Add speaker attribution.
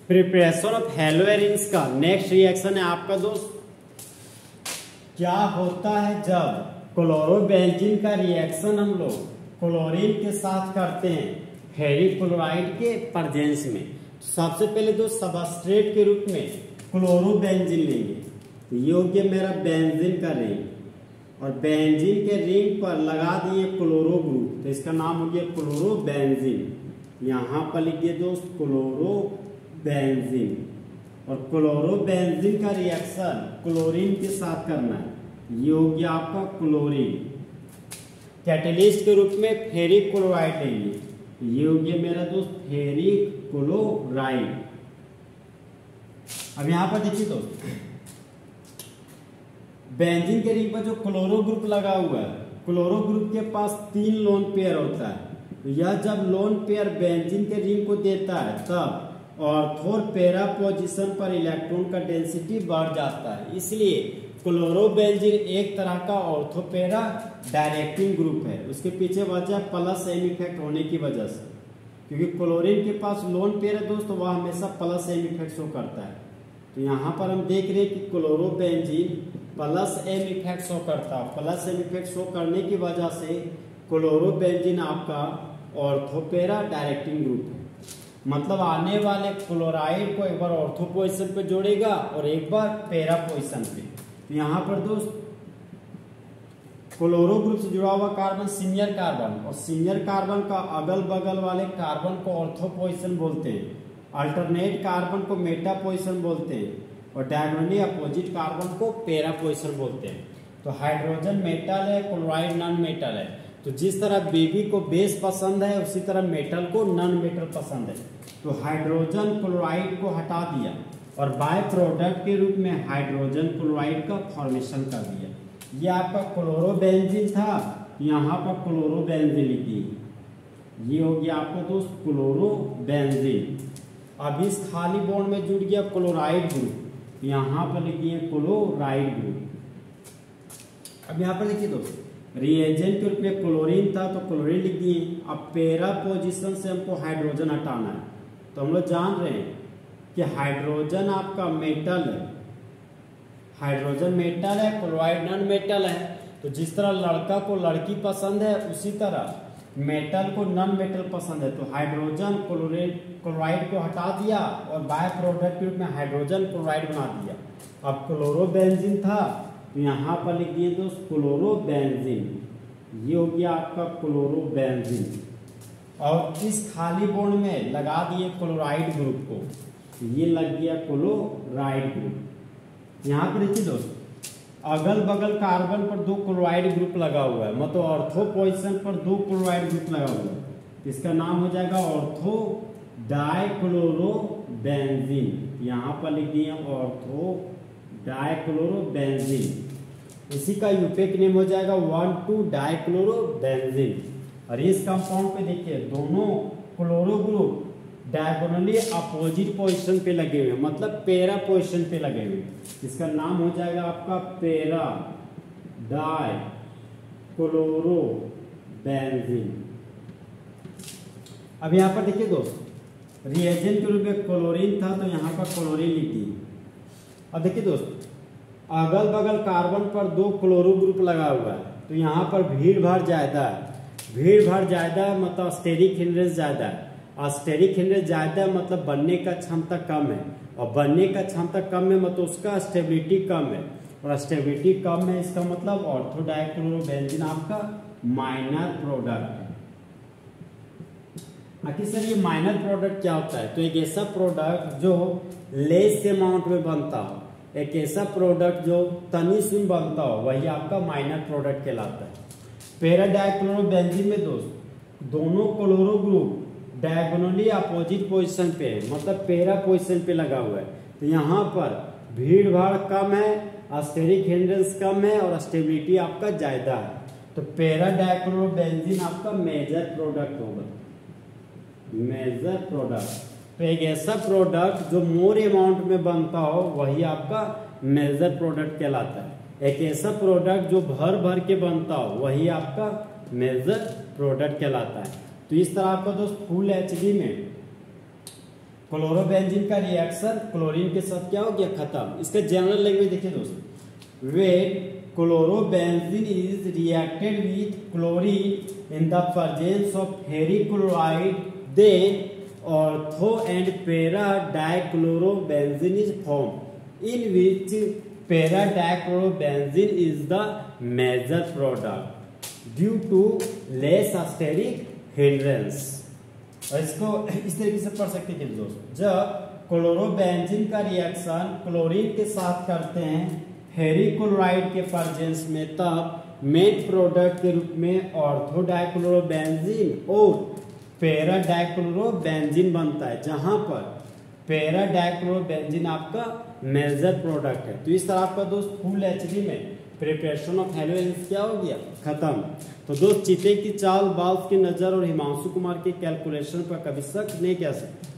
Speaker 1: Preparation of हेलोएरिन्स का next reaction है आपका दोस्त, क्या होता है जब क्लोरोबेंजीन का रिएक्शन हम लोग क्लोरीन के साथ करते हैं फेरिक क्लोराइड के प्रेजेंस में। तो सबसे पहले दोस्त सबस्ट्रेट के रूप में क्लोरोबेंजीन लेंगे, तो ये हो गया मेरा बेंजीन का रिंग, और बेंजीन के रिंग पर लगा दिए क्लोरो ग्रुप, तो इसका नाम हो गया क्लोरोबेंजीन। यहाँ पर लिखिए दोस्त क्लोरोबेंजीन, और क्लोरोबेंजीन का रिएक्शन क्लोरीन के साथ करना है, ये हो गया आपका क्लोरीन। कैटेलिस्ट के रूप में फेरिक क्लोराइड लेंगे, ये हो गया मेरा दोस्त फेरिक क्लोराइड। अब यहां पर देखिए दोस्त बेंजीन के रिंग पर जो क्लोरो ग्रुप लगा हुआ है, क्लोरो ग्रुप के पास 3 लोन पेयर होता है, तो यह जब लोन पेयर बेंजीन के रिंग को देता है तब ऑर्थो और पैरा पोजीशन पर इलेक्ट्रॉन का डेंसिटी बढ़ जाता है। इसलिए क्लोरोबेंजीन एक तरह का ऑर्थो पैरा डायरेक्टिंग ग्रुप है। उसके पीछे वजह प्लस एम इफेक्ट होने की वजह से, क्योंकि क्लोरीन के पास लोन पेयर है दोस्त, वह हमेशा प्लस एम इफेक्ट शो करता है। तो यहाँ पर हम देख रहे हैं कि chlorobenzene plus M effect show करता है। प्लस एम इफेक्ट शो करने की वजह से क्लोरोबेंजीन आपका ऑर्थोपेरा डायरेक्टिंग ग्रुप है, मतलब आने वाले क्लोराइड को एक बार ऑर्थो पोजीशन पे जोड़ेगा और एक बार पैरा पोजीशन पे। तो यहाँ पर दोस्त क्लोरो ग्रुप से जुड़ा हुआ कार्बन सीनियर कार्बन, और सीनियर कार्बन का अगल बगल वाले कार्बन को ऑर्थो पोजीशन बोलते हैं, अल्टरनेट कार्बन को मेटा पोजीशन बोलते हैं, और डायगोनली अपोजिट कार्बन को पैरा पोजीशन बोलते हैं। तो हाइड्रोजन मेटल है, क्लोराइड नॉन मेटल है। तो जिस तरह बेबी को बेस पसंद है उसी तरह मेटल को नॉन मेटल पसंद है। तो हाइड्रोजन क्लोराइड को हटा दिया और बाय प्रोडक्ट के रूप में हाइड्रोजन क्लोराइड का फॉर्मेशन कर दिया। ये आपका क्लोरोबेंजीन था, यहाँ पर क्लोरोबेंजीन लिखिए, ये हो गया आपका दोस्त क्लोरोबेंजीन। अब इस खाली बॉन्ड में जुड़ गया क्लोराइड ग्रुप, यहाँ पर लिखिए क्लोराइड ग्रुप। अब यहाँ पर लिखिए दोस्त रिएजेंट के रूप में क्लोरीन था तो क्लोरीन लिख दिए। अब पैरा पोजीशन से हमको हाइड्रोजन हटाना है, तो हम लोग जान रहे हैं कि हाइड्रोजन आपका मेटल है, हाइड्रोजन मेटल है, क्लोराइड नॉन मेटल है। तो जिस तरह लड़का को लड़की पसंद है उसी तरह मेटल को नॉन मेटल पसंद है। तो हाइड्रोजन क्लोराइड को हटा दिया और बाय प्रोडक्ट के रूप में हाइड्रोजन क्लोराइड बना दिया। अब क्लोरोबेंजीन था तो यहाँ पर लिख दिए दोस्त क्लोरोबेंजीन, ये हो गया आपका क्लोरोबेंजीन। और इस खाली बॉन्ड में लगा दिए क्लोराइड ग्रुप को, ये लग गया क्लोराइड ग्रुप। यहाँ पर देखिए दोस्त अगल बगल कार्बन पर 2 क्लोराइड ग्रुप लगा हुआ है, मतलब ऑर्थो पोजीशन पर 2 क्लोराइड ग्रुप लगा हुआ है, इसका नाम हो जाएगा ऑर्थो डाइक्लोरोबेंजीन। यहाँ पर लिख दिए ऑर्थो डाइक्लोरोबेंजीन। इसी का यूपेक नेम हो जाएगा 1,2-डाइक्लोरोबेंजीन। और इस कंपाउंड पे देखिए दोनों chloro group diagonally opposite position पे लगे हुए, मतलब पैरा पोजीशन पे लगे हुए। इसका नाम हो जाएगा आपका पैरा डाइक्लोरोबेंजीन। अब यहाँ पर देखिए दोस्त रिएजेंट के रूप में क्लोरीन था तो यहाँ पर क्लोरीन लिख दिए। अब देखिए दोस्त अगल बगल कार्बन पर 2 क्लोरो ग्रुप लगा हुआ है, तो यहाँ पर भीड़ भाड़ ज्यादा है। भीड़ भाड़ ज्यादा है मतलब स्टेरिक हिंड्रेंस ज्यादा है, और स्टेरिक हिंड्रेंस ज्यादा है मतलब बनने का क्षमता कम है, और बनने का क्षमता कम है मतलब उसका स्टेबिलिटी कम है, और स्टेबिलिटी कम है इसका मतलब ऑर्थो डाइक्लोरोबेंजीन आपका माइनर प्रोडक्ट है। आखिर सर ये माइनर प्रोडक्ट क्या होता है? तो एक ऐसा प्रोडक्ट जो लेस अमाउंट में बनता हो, एक ऐसा प्रोडक्ट जो तनी सुन बनता हो, वही आपका माइनर प्रोडक्ट कहलाता है। पैरा डाइक्लोरोबेंजीन में दोस्त दोनों chloro group diagonally opposite position पे है, मतलब पैरा पोजीशन पे लगा हुआ है। तो यहाँ पर भीड़ भाड़ कम है, स्टेरिक हिंड्रेंस कम है, और स्टेबिलिटी आपका ज्यादा है। तो पैरा डाइक्लोरोबेंजीन आपका मेजर प्रोडक्ट होगा, मेजर प्रोडक्ट। तो एक ऐसा प्रोडक्ट जो मोर अमाउंट में बनता हो वही आपका मेजर प्रोडक्ट कहलाता है। एक ऐसा प्रोडक्ट जो भर भर के बनता हो वही आपका मेजर प्रोडक्ट कहलाता है। तो इस तरह आपका दोस्त फुल एचडी में क्लोरोबेंजीन का रिएक्शन क्लोरीन के साथ क्या हो गया, खत्म। इसका जनरल लैंग्वेज देखिए दोस्तों, wet chlorobenzene is reacted with chlorine in the presence of ferric chloride, then ortho and para dichlorobenzene is form in which para dichlorobenzene is the major product due to less steric hindrance. और इसको इस तरीके से पढ़ सकते हैं दोस्तों, जब क्लोरोबेंजीन का रिएक्शन क्लोरीन के साथ करते हैं फेरिक क्लोराइड के प्रेजेंस में, तब मेन प्रोडक्ट के रूप में ऑर्थो डाइक्लोरोबेंजीन और पैरा डाइक्लोरोबेंजीन बनता है, जहां पर पैरा डाइक्लोरोबेंजीन आपका मेजर प्रोडक्ट है। तो इस तरह आपका दोस्त फुल एचडी में प्रिपरेशन ऑफ हेलोजेंस क्या हो गया, खत्म। तो दोस्त चीते की चाल, बाल्स की नजर और हिमांशु कुमार के कैलकुलेशन पर कभी शक नहीं किया सकते।